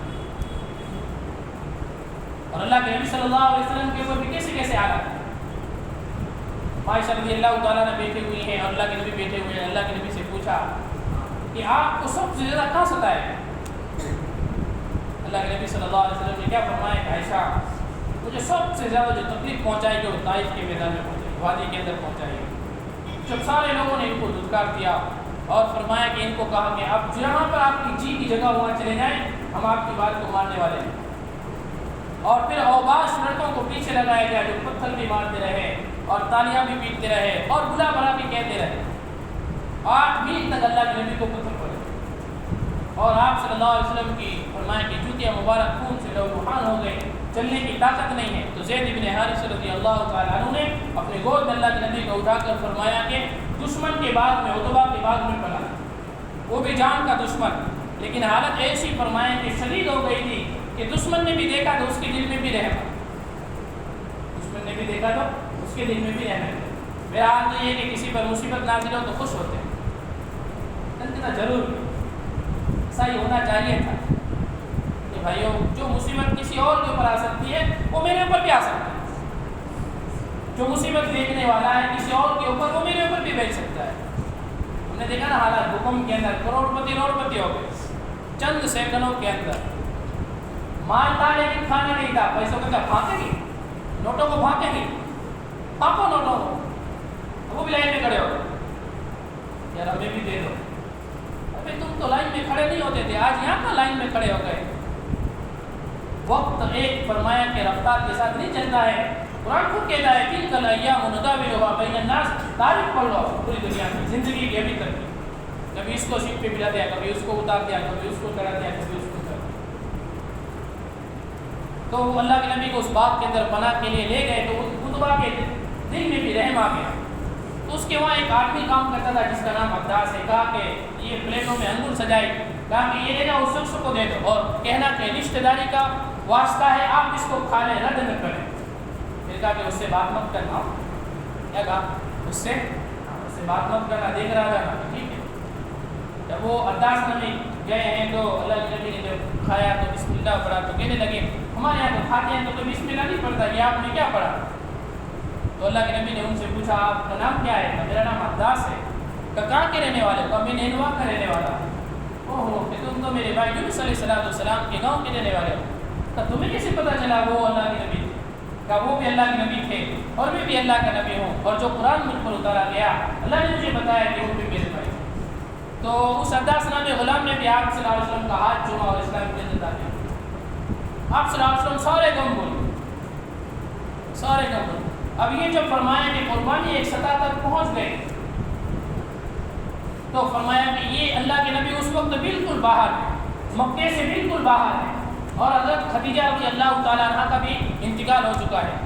اور اللہ کے نبی صلی اللہ علیہ وسلم کے اوپر بھی کیسے کیسے حالات ہیں۔ عائشہ رضی اللہ تعالیٰ نے بیٹھے ہوئی ہیں اور اللہ کے نبی بیٹھے ہوئے ہیں، اللہ کے نبی سے پوچھا کہ آپ کو سب سے زیادہ کہاں ستائے؟ اللہ کے نبی صلی اللہ علیہ وسلم نے کیا فرمایا کہ عائشہ مجھے سب سے زیادہ جو تکلیف پہنچائی کہ وہ طائف کے میدان میں پہنچائی، وادی کے اندر پہنچائی، جب سارے لوگوں نے ان کو دھتکار دیا اور فرمایا کہ ان کو کہا کہ اب جہاں پر آپ کی جی کی جگہ وہاں چلے جائیں، ہم آپ کی بات کو ماننے والے ہیں۔ اور پھر اوباش لڑکوں کو پیچھے لگایا گیا جو پتھر بھی مارتے رہے اور تالیاں بھی پیٹتے رہے اور بلا بلا بھی کہتے رہے، 8 میل تک اللہ کے نبی کو پتھر پڑے اور آپ صلی اللہ علیہ وسلم کی فرمایا کہ جوتیاں مبارک خون سے لہوحان ہو گئے، چلنے کی طاقت نہیں ہے۔ تو زید بن حارثہ رضی اللہ تعالیٰ عنہ نے اپنے گود میں اللہ کے نبی کو اٹھا کر فرمایا کہ دشمن کے باغ میں، عتبہ کے باغ میں پڑا، وہ بھی جان کا دشمن، لیکن حالت ایسی فرمایا کہ شدید ہو گئی تھی کہ دشمن نے بھی دیکھا تو اس کے دل میں بھی رحم، دشمن نے بھی دیکھا تو اس کے دل میں بھی رحم۔ میرا حال تو یہ کہ کسی پر مصیبت نازل ہو تو خوش ہوتے ہیں، ضرور ایسا ہی ہونا چاہیے تھا کہ بھائیوں جو مصیبت کسی اور کے اوپر آ سکتی ہے وہ میرے اوپر بھی آ سکتی ہے، جو مصیبت دیکھنے والا ہے کسی اور کے اوپر وہ میرے اوپر بھی بھیج سکتا ہے۔ ہم نے دیکھا نا حالات حکم کے اندر کروڑپتی ہو گئے چند سیکنڈوں کے اندر، مال تھا لیکن کھانا نہیں تھا، پیسوں کو کیا پھانکے گی، نوٹوں کو پھانکے گی، پھانکو نوٹوں کو، وہ بھی لائن میں کھڑے ہو گئے، یار ہمیں بھی دے دو، ابھی تم تو لائن میں کھڑے نہیں ہوتے تھے، آج یہاں کا لائن میں کھڑے ہو گئے۔ وقت ایک فرمایا کے رفتار کے ساتھ نہیں چلتا ہے، قرآن خود کہتا ہے تلک الایام نداولها بین الناس، تاریخ پڑھ لو پوری دنیا میں زندگی کی ابھی تک کبھی اس کو شپ پہ ملا دیا، کبھی اس کو اتار دیا، کبھی اس کو کرا دیا، کبھی اس کو کرا دیا۔ تو وہ اللہ کے نبی کو اس بات کے اندر پناہ کے لیے لے گئے تو اس خطبہ کے دل میں بھی رحم آ گیا۔ تو اس کے وہاں ایک آدمی کام کرتا تھا جس کا نام عباس ہے، کہا کہ یہ پلیٹوں میں انگور سجائے کہا کہ یہ لینا اس شخص کو دے دو، اور کہنا کہ رشتہ داری کا واسطہ ہے، آپ اس کو کھا لیں، رد نہ کریں۔ پھر کہا کہ اس سے بات مت کرنا، کیا کہا؟ اس سے بات مت کرنا، دیکھ رہا جانا، ٹھیک ہے۔ جب وہ عداس نبی گئے ہیں تو اللہ کے نبی نے جب کھایا تو بسم اللہ پڑھا، تو کہنے لگے ہمارے یہاں تو کھاتے ہیں تو کوئی بسم اللہ نہیں پڑھتا، یہ آپ نے کیا پڑھا؟ تو اللہ کے نبی نے ان سے پوچھا آپ کا نام کیا ہے؟ میرا نام عداس ہے۔ کہاں کے رہنے والے؟ کہا میں نینوا کا رہنے والا۔ اوہ کہ تم تو میرے بھائی نبی صلی اللہ علیہ وسلم کے گاؤں کے رہنے والے ہو۔ کہا تمہیں کیسے پتہ چلا وہ اللہ کے نبی تھے؟ کہا وہ بھی اللہ کے نبی تھے اور میں بھی اللہ کا نبی ہوں، اور جو قرآن مجھ پر اتارا گیا اللہ نے مجھے بتایا کہ وہ بھی میرے بھائی۔ تو اس عداس نامی غلام نے بھی آپ صلی اللہ علیہ وسلم کا ہاتھ چوما اور اسلام کی عزت دیا۔ آپ صلی اللہ علیہ وسلم سارے غم بولے، سارے غم بولے۔ اب یہ جب فرمایا کہ قربانی ایک سطح تک پہنچ گئی تو فرمایا کہ یہ اللہ کے نبی اس وقت بالکل باہر ہے، مکے سے بالکل باہر ہے، اور حضرت خدیجہ رضی اللہ تعالیٰ عنہ کا بھی انتقال ہو چکا ہے،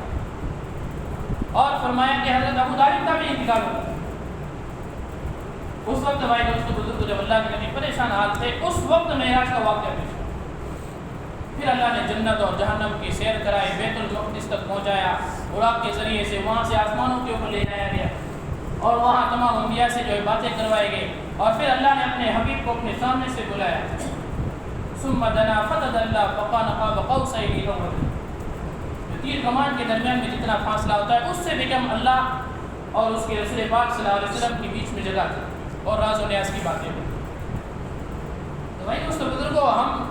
اور فرمایا کہ حضرت ابو طالب کا بھی انتقال ہو چکا ہے۔ اس وقت بھائی دوستو بزرگ جب اللہ کے نبی پریشان حال تھے، اس وقت معراج کا واقعہ پیش ہوا۔ پھر اللہ نے جنت اور جہنم کی سیر کرائی، بیت المقدس تک پہنچایا، براق کے ذریعے سے وہاں سے آسمانوں کے اوپر لے جایا گیا، اور وہاں تمام انبیاء سے جو باتیں کروائی گئی، اور پھر اللہ نے اپنے حبیب کو اپنے سامنے سے بلایا۔ ثم دنا فتدلى فكان قاب قوسين او ادنى۔ تیر کمان کے درمیان میں جتنا فاصلہ ہوتا ہے اس سے بھی کم اللہ اور اس کے رسول پاک صلی اللہ علیہ وسلم کے بیچ میں جگہ تھی، اور راز و نیاز کی باتیں ہوئی۔ تو بھائی دوستو بزرگوں، ہم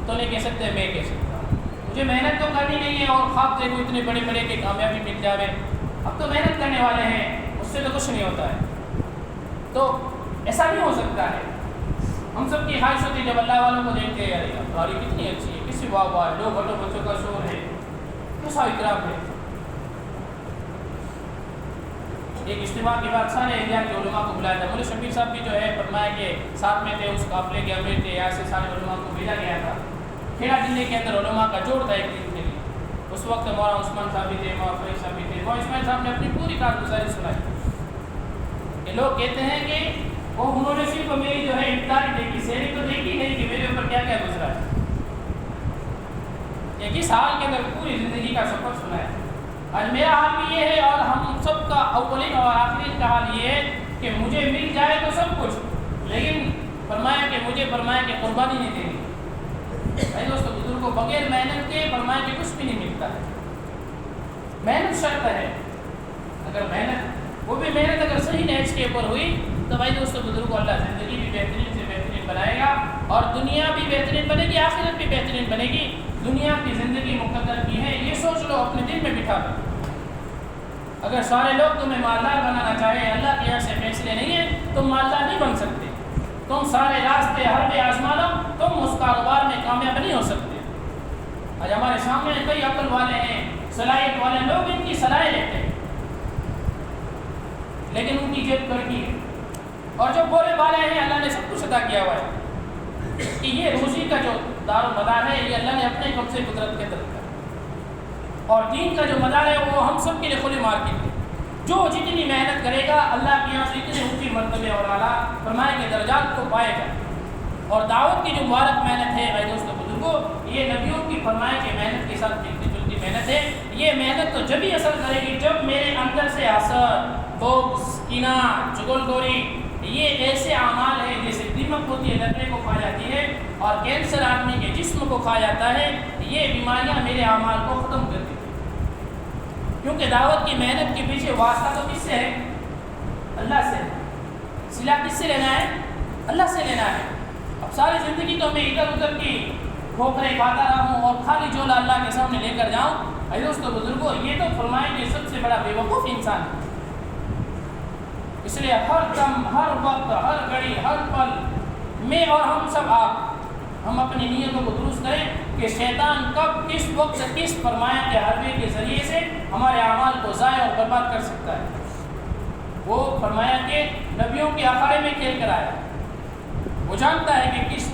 تو نہیں کہہ سکتے، میں کہہ سکتا ہوں مجھے محنت تو کرنی نہیں ہے اور خواب سے کوئی اتنے بڑے بڑے کہ کامیابی مل جاوے، اب تو محنت کرنے والے ہیں، اس سے تو کچھ نہیں ہوتا ہے۔ تو ایسا نہیں ہو سکتا ہے۔ ہم سب کی خواہش ہوتی ہے جب اللہ والوں کو دیکھتے ہیں، یار گاڑی کتنی اچھی ہے، کسی واہ واہ، لوگ بڑوں بچوں کا شور ہے، کیسا اکرام ہے۔ ایک اجتماع کے بعد سارے ایریا کے علماء کو بلایا تھا، مولوی شبیر صاحب بھی جو ہے فرمایا کہ ساتھ میں تھے، اس قافلے کے امیر تھے، یہاں سے سارے علماء کو بھیجا گیا تھا۔ کھیڑا ضلع کے اندر علماء کا جوڑ تھا ایک دن کے لیے۔ اس وقت مولانا عثمان صاحب بھی تھے، مولانا فرید صاحب بھی تھے۔ مولانا اسماعیل صاحب نے اپنی پوری کارگزاری سنائی کہ لوگ کہتے ہیں کہ وہ انہوں نے صرف میری جو ہے افطاری دیکھی، سحری تو دیکھی نہیں کہ میرے اوپر کیا کیا گزرا ہے، ایک ہی سال کے اندر پوری زندگی کا سفر سنا ہے۔ آج میرا حال بھی یہ ہے، اور ہم سب کا اولین اور آخرین کا حال یہ ہے کہ مجھے مل جائے تو سب کچھ، لیکن فرمایا کہ مجھے فرمایا کہ قربانی نہیں دینی۔ بھائی دوستو بزرگوں، بغیر محنت کے فرمایا کہ کچھ بھی نہیں ملتا ہے۔ محنت شرط ہے، اگر محنت، وہ بھی محنت اگر صحیح نیچ کے اوپر ہوئی تو بھائی دوستو بزرگوں اللہ زندگی بھی بہترین سے بہترین بنائے گا، اور دنیا بھی بہترین بنے گی، آخرت بھی بہترین بنے گی۔ دنیا کی زندگی مقدر کی ہے، یہ سوچ لو، اپنے دل میں بٹھا لو۔ اگر سارے لوگ تمہیں مالدار بنانا چاہیں، اللہ کے یہاں سے فیصلے نہیں ہیں، تم مالدار نہیں بن سکتے۔ تم سارے راستے حربے آزما لو، تم اس کاروبار میں کامیاب نہیں ہو سکتے۔ آج ہمارے سامنے کئی عقل والے ہیں، صلاحیت والے لوگ، ان کی صلاحیت ہے لیکن ان کی جیب کڑکی ہے، اور جو بولے والے ہیں اللہ نے سب کچھ عطا کیا ہوا ہے کہ یہ روزی کا جو دار و مدار ہے یہ اللہ نے اپنے قبضے قدرت کے تحت کیا، اور دین کا جو مدار ہے وہ ہم سب کے لیے کھلی مارکیٹ ہے۔ جو جتنی محنت کرے گا اللہ کے یہاں سے اتنے اونچی مرتبے اور اعلیٰ فرمائے کے درجات کو پائے گا۔ اور دعوت کی جو مبارک محنت ہے بھائی دوستو بزرگوں، یہ نبیوں کی فرمائے کے محنت کے ساتھ ملتی جلتی محنت ہے۔ یہ محنت تو جب ہی اثر کرے گی جب میرے اندر سے حسد، بغض، کینہ، چغلخوری، یہ ایسے اعمال ہیں جیسے دیمک ہوتی ہے، لکڑے کو کھا جاتی ہے، اور کینسر آدمی کے جسم کو کھا جاتا ہے، یہ بیماریاں میرے اعمال کو ختم کر دیتی ہیں۔ کیونکہ دعوت کی محنت کے پیچھے واسطہ تو کس سے ہے؟ اللہ سے۔ صلہ کس سے لینا ہے؟ اللہ سے لینا ہے۔ اب ساری زندگی تو میں ادھر ادھر کی ٹھوکریں کھاتا رہا ہوں اور خالی جھولا اللہ کے سامنے لے کر جاؤں، اے دوستو بزرگوں، یہ تو فرمائیں کہ سب سے بڑا بے وقوف انسان ہے۔ اس لیے ہر دم، ہر وقت، ہر گھڑی، ہر پل میں اور ہم سب ہم اپنی نیتوں کو درست کریں کہ شیطان کب، کس وقت، کس فرمایا کے حربے کے ذریعے سے ہمارے اعمال کو ضائع اور برباد کر سکتا ہے۔ وہ فرمایا کہ نبیوں کے اخاڑے میں کھیل کر آیا، وہ جانتا ہے کہ کس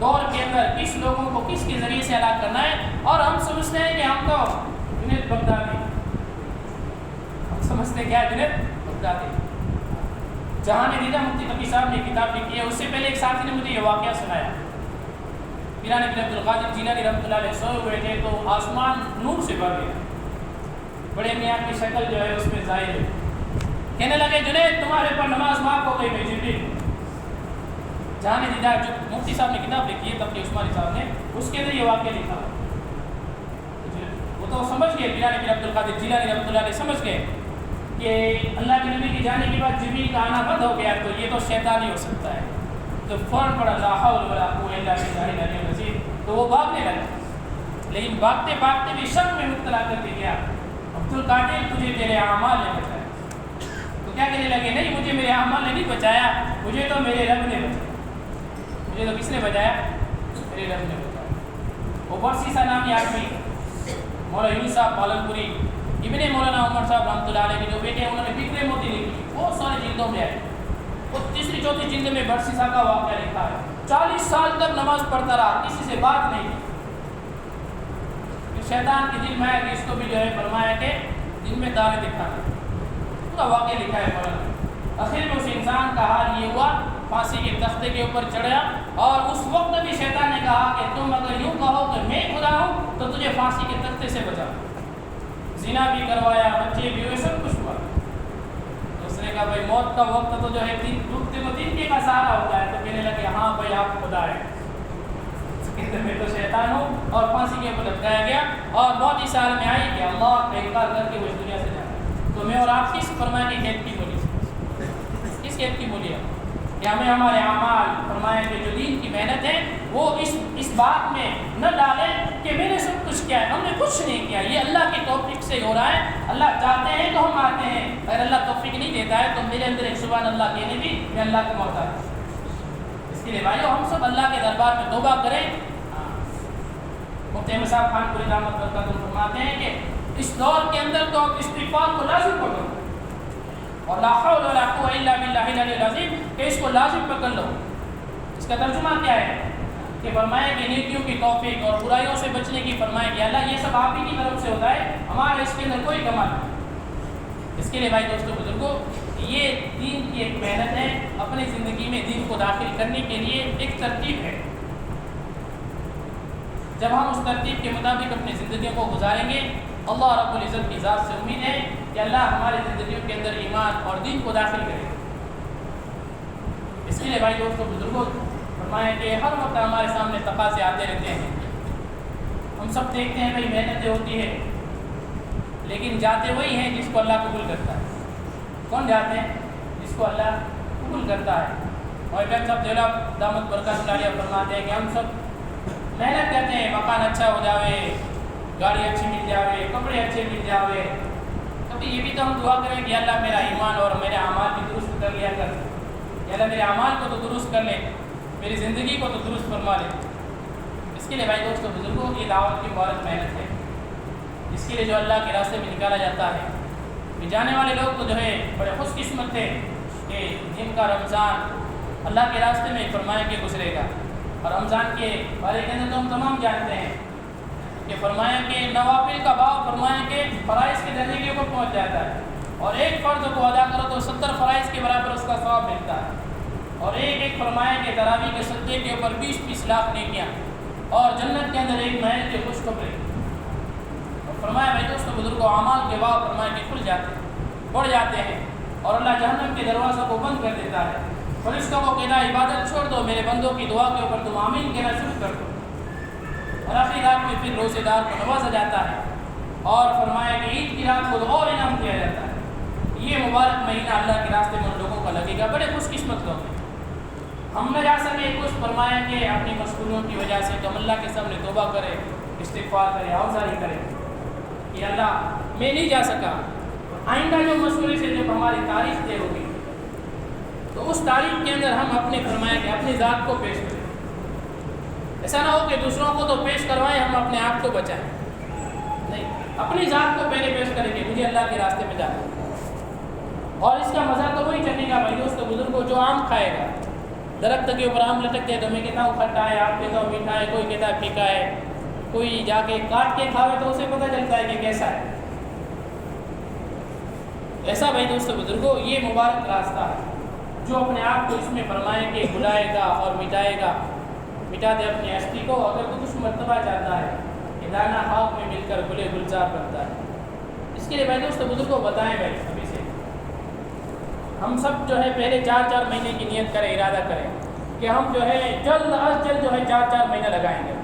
دور کے اندر کس لوگوں کو کس کے ذریعے سے ہلاک کرنا ہے، اور ہم سمجھتے ہیں کہ ہم تو جنید بغدادی، ہم سمجھتے کیا جنید بغدادی، جہان دیدہ مفتی تقی صاحب نے کتاب لکھی ہے، اس سے پہلے ایک ساتھی نے مجھے یہ واقعہ سنایا۔ پیران عبد القادر جیلانی رحمۃ اللہ علیہ سوئے ہوئے تھے تو آسمان نور سے بھر گیا، بڑے میاں کی شکل جو ہے اس میں ظاہر ہے، کہنے لگے جنید تمہارے پر نماز معاف ہو گئی، میں جبریل۔ جہان دیدہ جو مفتی صاحب نے کتاب لکھی ہے تقی عثمانی صاحب نے، اس کے اندر یہ واقعہ لکھا، وہ تو سمجھ گئے، پیران عبد القادر جیلانی رحمۃ اللہ علیہ سمجھ گئے کہ اللہ کے نبی کے جانے کے بعد جبریل کا آنا بند ہو گیا تو یہ تو شیطان ہی ہو سکتا ہے، تو فوراً پڑھا لا حول ولا قوۃ الا باللہ العلی العظیم، تو وہ بھاگنے لگے، لیکن بھاگتے بھاگتے بھی شک میں مبتلا کر کے گیا، عبد القادر تجھے تیرے اعمال نے بچایا، تو کیا کہنے لگے نہیں مجھے میرے اعمال نے نہیں بچایا، مجھے تو میرے رب نے بچایا، مجھے تو کس نے بچایا؟ میرے رب نے بچایا۔ وہ برسی سا نامی آدمی مولا یونس صاحب پالن پوری ابن مولانا عمر صاحب رحمۃ اللہ علیہ کے جو بیٹے ہیں انہوں نے فکر موتی لکھی، بہت سارے جلدوں میں آئے، وہ تیسری چوتھی جلد میں برسی صاحب کا واقعہ لکھا ہے، 40 سال تک نماز پڑھتا رہا، کسی سے بات نہیں کی، شیطان کے دل میں آیا کہ اس کو بھی جو ہے فرمایا کہ دل میں دانے دکھانا، پورا واقعہ لکھا ہے مولانا۔ آخر میں اس انسان کا حال یہ ہوا پھانسی کے تختے کے اوپر چڑھا، اور اس وقت بھی شیطان نے کہا کہ تم اگر یوں کہو کہ میں خدا ہوں تو تجھے پھانسی کے تختے سے بچا، زنا بھی کروایا، بچے بھی ہوئے، سب کچھ ہوا، تو اس نے کہا بھائی موت کا وقت تو جو ہے ڈوبتے کو تنکے کا سہارا ہوتا ہے، تو کہنے لگے ہاں بھائی آپ خدا ہے، میں تو شیطان ہوں، اور پھانسی کے اوپر لٹکایا گیا، اور موت اس حال میں آئی کہ اللہ کا انکار کر کے وہ اس دنیا سے جانا۔ تو میں اور آپ کس فرمایا کی قید کی بولی، کس قید کی بولی ہے کہ ہمیں ہمارے اعمال فرمایا کہ جو دین کی محنت ہے وہ اس بات میں نہ ڈالیں کہ میں نے سب کچھ کیا ہے، ہم نے کچھ نہیں کیا، یہ اللہ کی توفیق سے ہو رہا ہے، اللہ چاہتے ہیں تو ہم آتے ہیں، اگر اللہ توفیق نہیں دیتا ہے تو میرے اندر ایک سبحان اللہ کہنے بھی میں اللہ کا محتاج ہوں۔ اس کے لیے بھائیو ہم سب اللہ کے دربار میں توبہ کریں۔ مفتی احمد صاحب خان پوری رحمۃ اللہ فرماتے ہیں کہ اس دور کے اندر تو آپ استغفار کو لازم پکڑو، اور لا حول ولا قوۃ الا باللہ العلی العظیم کہ اس کو لازم پکڑ لو۔ اس کا ترجمہ کیا ہے کہ فرمایا کہ نیکیوں کی توفیق اور برائیوں سے بچنے کی فرمایا کہ اللہ یہ سب آپ ہی کی طرف سے ہوتا ہے، ہمارا اس کے اندر کوئی کمال نہیں۔ اس کے لیے بھائی دوستوں بزرگوں یہ دین کی ایک محنت ہے، اپنی زندگی میں دین کو داخل کرنے کے لیے ایک ترتیب ہے، جب ہم اس ترتیب کے مطابق اپنی زندگیوں کو گزاریں گے اللہ رب العزت کی ذات سے امید ہے کہ اللہ ہماری زندگیوں کے اندر ایمان اور دین کو داخل کرے۔ اس لیے بھائی دوستوں بزرگوں فرمایا کہ ہر وقت ہمارے سامنے تقاضے آتے رہتے ہیں، ہم سب دیکھتے ہیں بھائی محنتیں ہوتی ہے، لیکن جاتے وہی ہیں جس کو اللہ قبول کرتا ہے۔ کون جاتے ہیں؟ جس کو اللہ قبول کرتا ہے۔ اور جب سب جلا دامت برکات اللہ فرماتے ہیں کہ ہم سب محنت کرتے ہیں، مکان اچھا ہو جاوے، گاڑی اچھی مل جاوے، کپڑے اچھے مل جاوے، کبھی یہ بھی تو ہم دعا کریں کہ اللہ میرا ایمان اور میرے اعمال بھی درست کر لیا کر، یا اللہ میرے اعمال کو تو درست کر لے، میری زندگی کو تو درست فرما لے۔ اس کے لیے بھائی دوستوں بزرگوں کی دعوت کی مبارک محنت ہے، اس کے لیے جو اللہ کے راستے میں نکالا جاتا ہے، کہ جانے والے لوگ تو جو ہے بڑے خوش قسمت تھے کہ جن کا رمضان اللہ کے راستے میں فرمایا کہ گزرے گا، اور رمضان کے بارے کے اندر تو ہم تمام جانتے ہیں کہ فرمایا کہ نوافل کا باب فرمایا کہ فرائض کے درجے کے اوپر پہنچ جاتا ہے، اور ایک فرض کو ادا کرو تو 70 فرائض کے برابر اس کا ثواب ملتا ہے، اور ایک فرمایا کہ تراویح کے سجدے کے اوپر 20 لاکھ نیکیاں، اور جنت کے اندر ایک محل کے خوشخبری، اور فرمایا بھائی دوستوں بزرگوں اعمال کے باب فرمایا کہ کھل جاتے ہیں، بڑھ جاتے ہیں، اور اللہ جہنم کے دروازوں کو بند کر دیتا ہے، فرشتوں کو کہنا عبادت چھوڑ دو، میرے بندوں کی دعا کے اوپر تم آمین کہنا شروع کر دو، اور آخری رات میں پھر روزے دار کو نوازا جاتا ہے، اور فرمایا کہ عید کی رات کو اور انعام دیا جاتا ہے۔ یہ مبارک مہینہ اللہ کے راستے میں ان لوگوں کا لگے گا، بڑے خوش قسمت لوگ ہیں۔ ہم نہ جا سکے کچھ فرمایا کہ اپنی مشغولیوں کی وجہ سے تو ہم اللہ کے سامنے توبہ کرے، استغفار کرے، آوزاری کرے کہ اللہ میں نہیں جا سکا، آئندہ جو مشغولی سے جب ہماری تاریخ طے ہوگی تو اس تاریخ کے اندر ہم اپنے فرمایا کہ اپنی ذات کو پیش کریں، ایسا نہ ہو کہ دوسروں کو تو پیش کروائیں ہم اپنے آپ کو بچائیں، نہیں، اپنی ذات کو پہلے پیش کریں کہ مجھے اللہ کے راستے میں جانا، اور اس کا مزہ تو وہی چکے گا بھائی دوستو بزرگوں جو آم کھائے گا، درخت کے اوپر آم لٹکتے ہیں تو میں کہتا ہوں کھٹا ہے، آپ کہتا ہوں میٹھا ہے، کوئی کہتا ہے پھیکا ہے، کوئی جا کے کاٹ کے کھاوے تو اسے پتہ چلتا ہے کہ کیسا ہے۔ ایسا بھائی دوستو بزرگوں یہ مبارک راستہ ہے، جو اپنے آپ کو اس میں فرمائے کہ بلائے گا اور مٹائے گا، مٹا دے اپنی ہستی کو، اگر وہ کچھ مرتبہ چاہتا ہے کہ دانا خاک میں مل کر گلے گلزار بنتا ہے۔ اس کے لیے بھائی دوست بزرگوں کو بتائیں بھائی ابھی سے ہم سب جو ہے پہلے 4 مہینے کی نیت کریں، ارادہ کریں کہ ہم جو ہے جلد از جلد جو ہے 4 مہینہ لگائیں گے۔